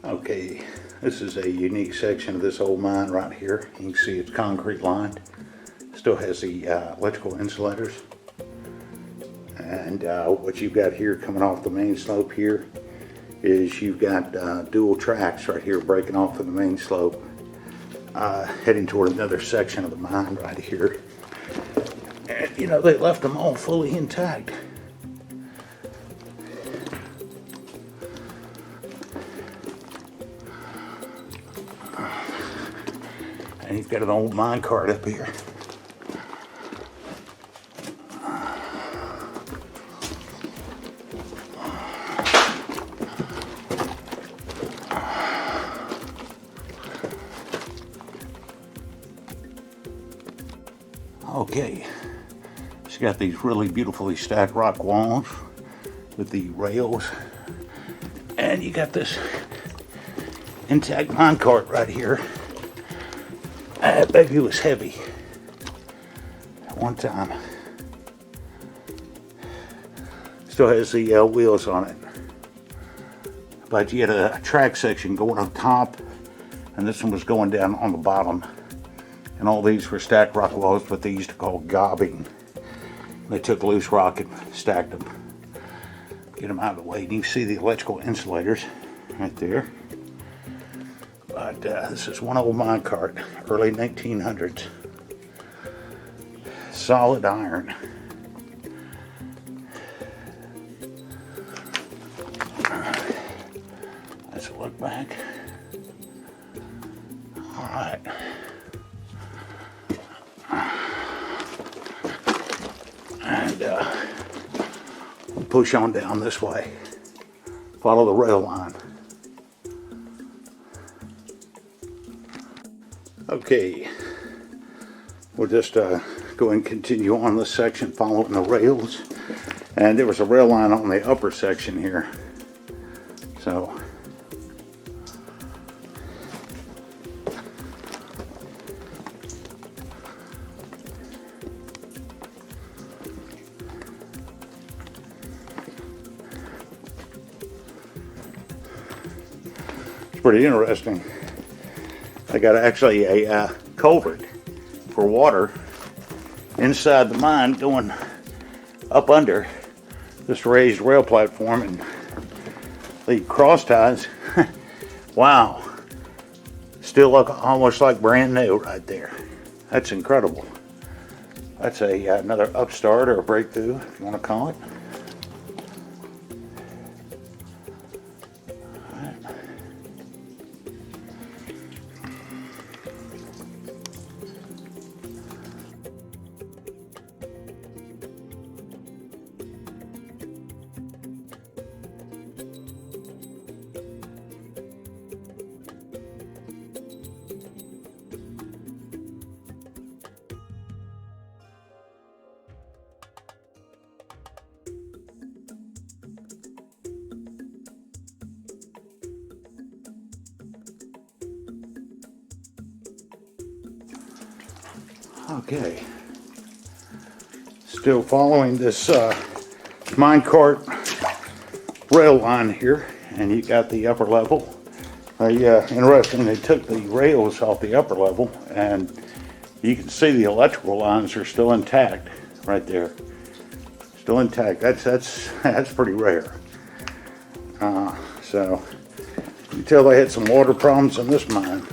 Okay, this is a unique section of this old mine right here. You can see it's concrete lined. Still has the electrical insulators. And what you've got here coming off the main slope here is you've got dual tracks right here breaking off of the main slope, heading toward another section of the mine right here. And you know, they left them all fully intact. And he's got an old mine cart up here. Okay, it's got these really beautifully stacked rock walls with the rails, and you got this intact mine cart right here. That baby was heavy at one time. Still has the wheels on it, but you had a track section going on top, and this one was going down on the bottom. And all these were stacked rock walls, what they used to call gobbing. They took loose rock and stacked them, get them out of the way. And you can see the electrical insulators right there. But this is one old mine cart, early 1900s. Solid iron. Let's look back. All right. And we'll push on down this way. Follow the rail line. Okay, we'll just go and continue on this section following the rails. And there was a rail line on the upper section here. So it's pretty interesting. I got actually a culvert for water inside the mine going up under this raised rail platform, and the cross ties, wow, still look almost like brand new right there. That's incredible. That's another upstart or a breakthrough, if you want to call it. Okay, still following this minecart rail line here, and you got the upper level. Interesting, they took the rails off the upper level, and you can see the electrical lines are still intact right there. Still intact. That's pretty rare. So you can tell they had some water problems in this mine.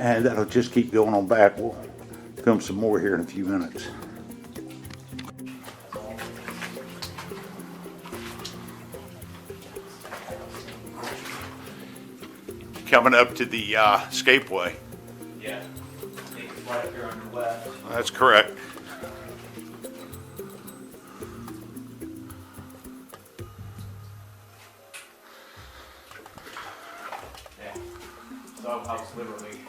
And that'll just keep going on back. We'll film some more here in a few minutes. Coming up to the escapeway. Yeah, I think it's right up here on your left. That's correct. Yeah, so I was literally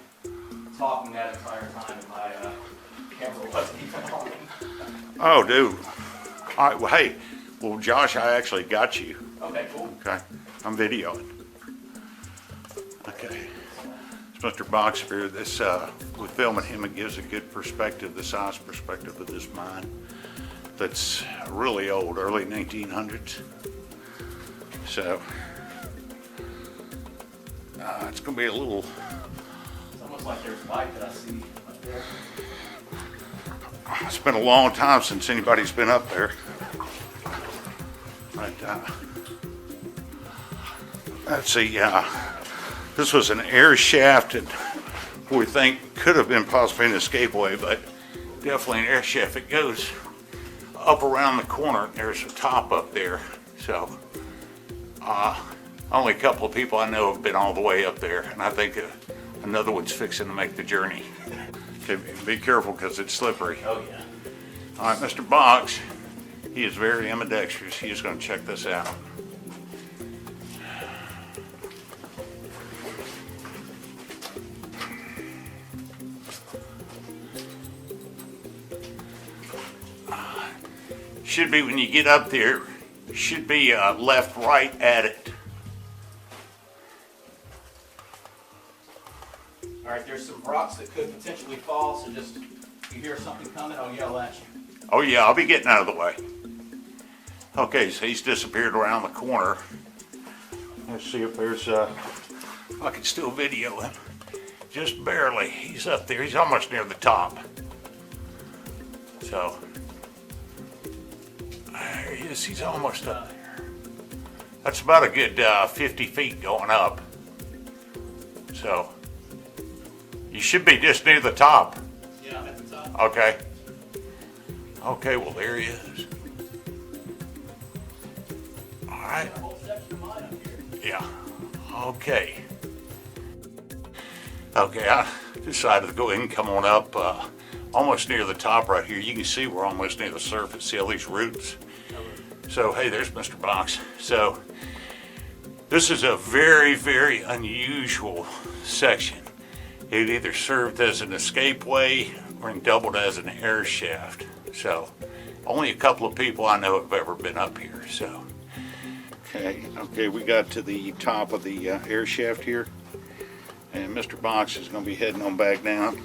talking that entire time and my camera wasn't even on. Oh, dude. All right, well, hey. Well, Josh, I actually got you. Okay, cool. Okay. I'm videoing. Okay. It's Mr. Boxer. This, with filming him, it gives a good perspective, the size perspective of this mine that's really old, early 1900s. So, it's going to be a little... It's almost like there's light that I see up there. It's been a long time since anybody's been up there. But, let's see, this was an air shaft that we think could have been possibly an escapeway, but definitely an air shaft. It goes up around the corner. There's a top up there. So, only a couple of people I know have been all the way up there, and I think another one's fixing to make the journey. Okay, be careful because it's slippery. Oh yeah. All right, Mr. Boggs, he is very ambidextrous. He is going to check this out. Should be when you get up there, should be left, right at it. All right, there's some rocks that could potentially fall, so just if you hear something coming, I'll yell at you. Oh yeah, I'll be getting out of the way. Okay, so he's disappeared around the corner. Let's see if there's, I can still video him. Just barely, he's up there, he's almost near the top. So, there he is, he's almost up there. That's about a good 50 feet going up. So, you should be just near the top. Yeah, I'm at the top. Okay. Okay, well there he is. All right. Got a whole section of mine up here. Yeah. Okay. Okay, I decided to go ahead and come on up almost near the top right here. You can see we're almost near the surface. See all these roots? So, hey, there's Mr. Box. So, this is a very, very unusual section. It either served as an escapeway or doubled as an air shaft. So, only a couple of people I know have ever been up here. So, okay, we got to the top of the air shaft here, and Mr. Box is going to be heading on back down.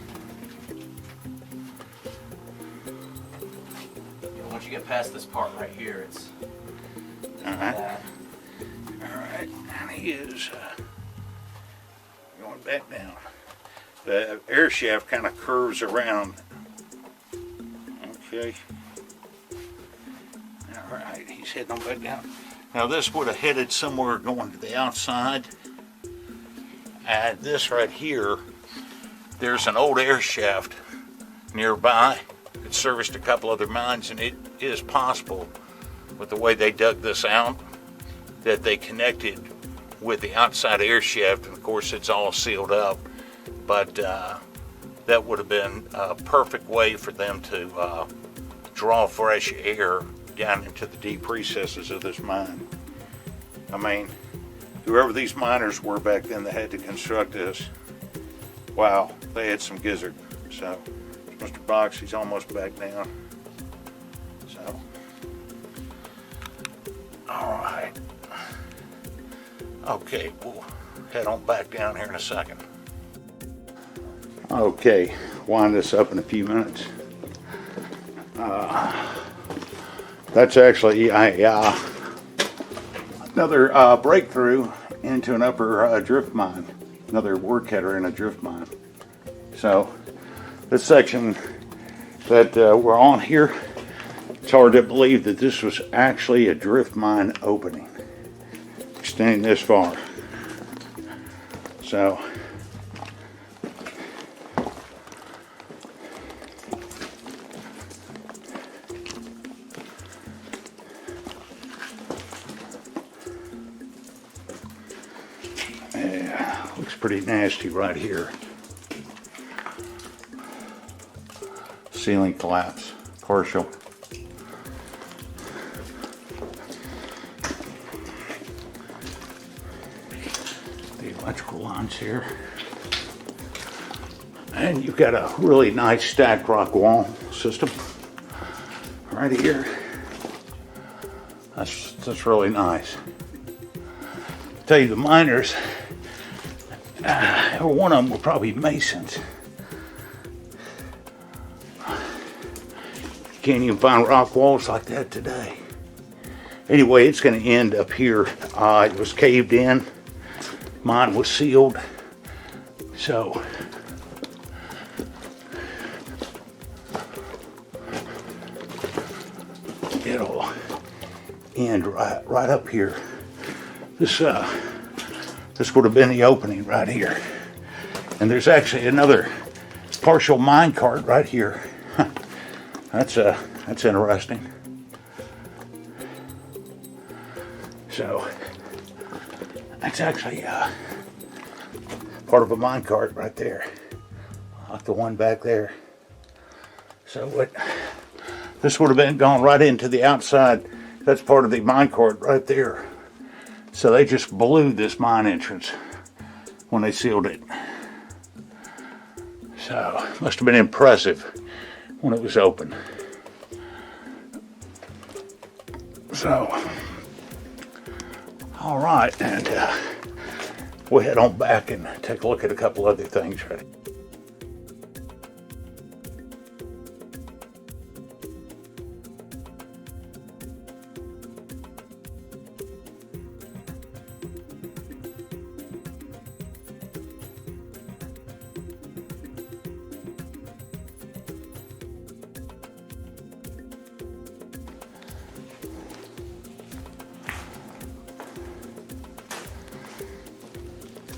Once you get past this part right here, it's All right, bad. all right, and he is going back down. The air shaft kind of curves around. Okay. All right, he's heading on back down. Now this would have headed somewhere going to the outside. And this right here, there's an old air shaft nearby. It serviced a couple other mines, and it is possible, with the way they dug this out, that they connected with the outside air shaft, and of course it's all sealed up. But that would have been a perfect way for them to draw fresh air down into the deep recesses of this mine. I mean, whoever these miners were back then that had to construct this, wow, they had some gizzard. So, Mr. Box, he's almost back down. So, all right. Okay, we'll head on back down here in a second. Okay, wind this up in a few minutes. That's actually another breakthrough into an upper drift mine, another work header in a drift mine. So this section that we're on here, it's hard to believe that this was actually a drift mine opening, extending this far. So yeah, looks pretty nasty right here. Ceiling collapse, partial. The electrical lines here. And you've got a really nice stacked rock wall system right here. That's really nice. Tell you, the miners, every one of them were probably masons. You can't even find rock walls like that today. Anyway, it's going to end up here. It was caved in. Mine was sealed. So it'll end right up here. This would have been the opening right here. And there's actually another partial mine cart right here. That's interesting. So that's actually part of a mine cart right there, like the one back there. So this would have been gone right into the outside. That's part of the mine cart right there. So they just blew this mine entrance when they sealed it. So must have been impressive when it was open. So, all right, and we'll head on back and take a look at a couple other things. Right?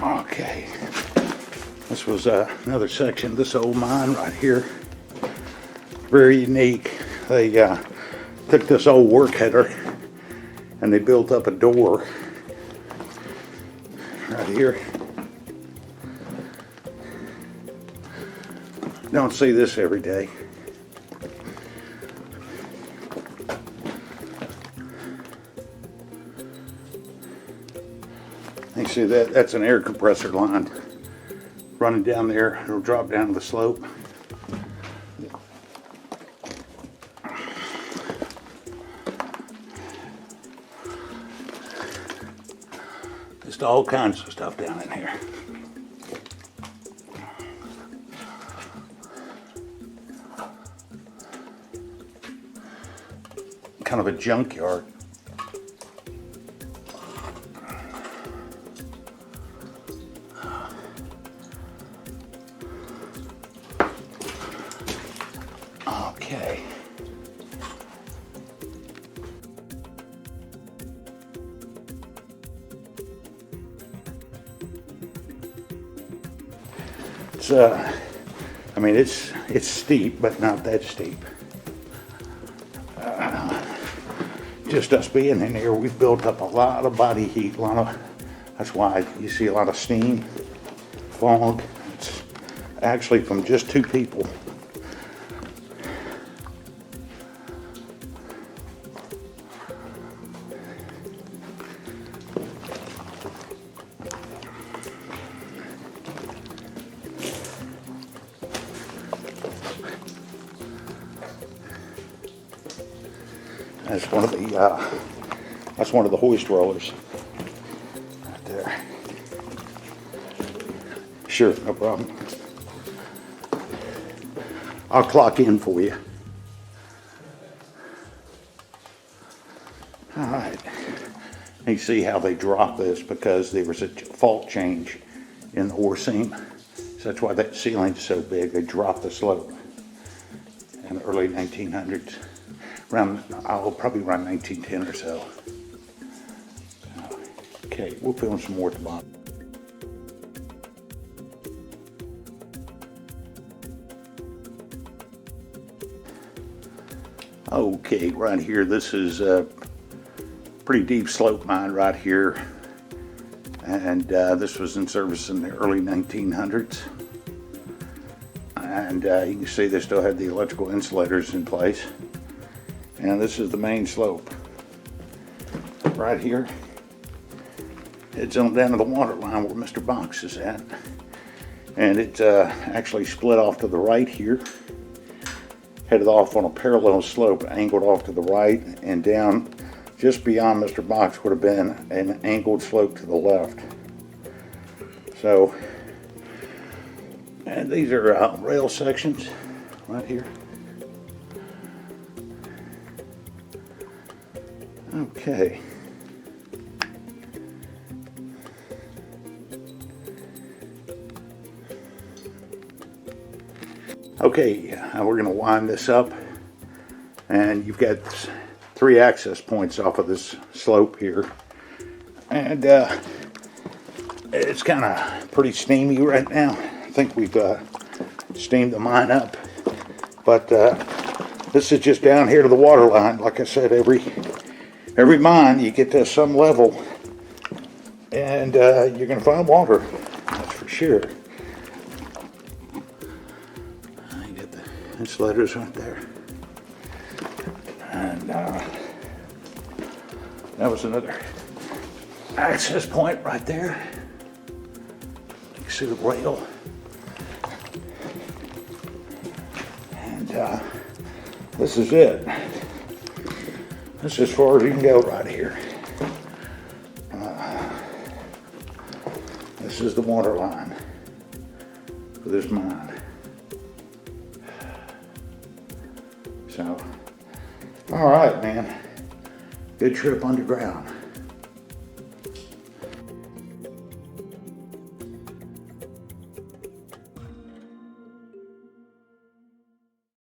Okay, this was another section of this old mine right here. Very unique. They took this old work header and they built up a door right here. Don't see this every day. You see that's an air compressor line running down there. It'll drop down the slope. Just all kinds of stuff down in here. Kind of a junkyard. Okay. It's I mean it's steep, but not that steep. Just us being in here, we've built up a lot of body heat. That's why you see a lot of steam, fog. It's actually from just two people. That's one of the hoist rollers right there. Sure, no problem. I'll clock in for you. All right. You see how they dropped this because there was a fault change in the ore seam. So that's why that ceiling's so big. They dropped the slope in the early 1900s. Probably around 1910 or so. Okay, we'll film some more at the bottom. Okay, right here, this is a pretty deep slope mine right here. And this was in service in the early 1900s. And you can see they still had the electrical insulators in place. And this is the main slope. Right here. It's on down to the water line where Mr. Box is at. And it actually split off to the right here, headed off on a parallel slope, angled off to the right, and down just beyond Mr. Box would have been an angled slope to the left. So, and these are rail sections right here. Okay. Okay, we're going to wind this up, and you've got 3 access points off of this slope here, and it's kind of pretty steamy right now. I think we've steamed the mine up, but this is just down here to the water line. Like I said, every mine you get to some level, and you're going to find water, that's for sure. Insulators right there, and that was another access point right there. You can see the rail, and this is it. This is as far as you can go right here. This is the water line for this mine. So, all right, man. Good trip underground.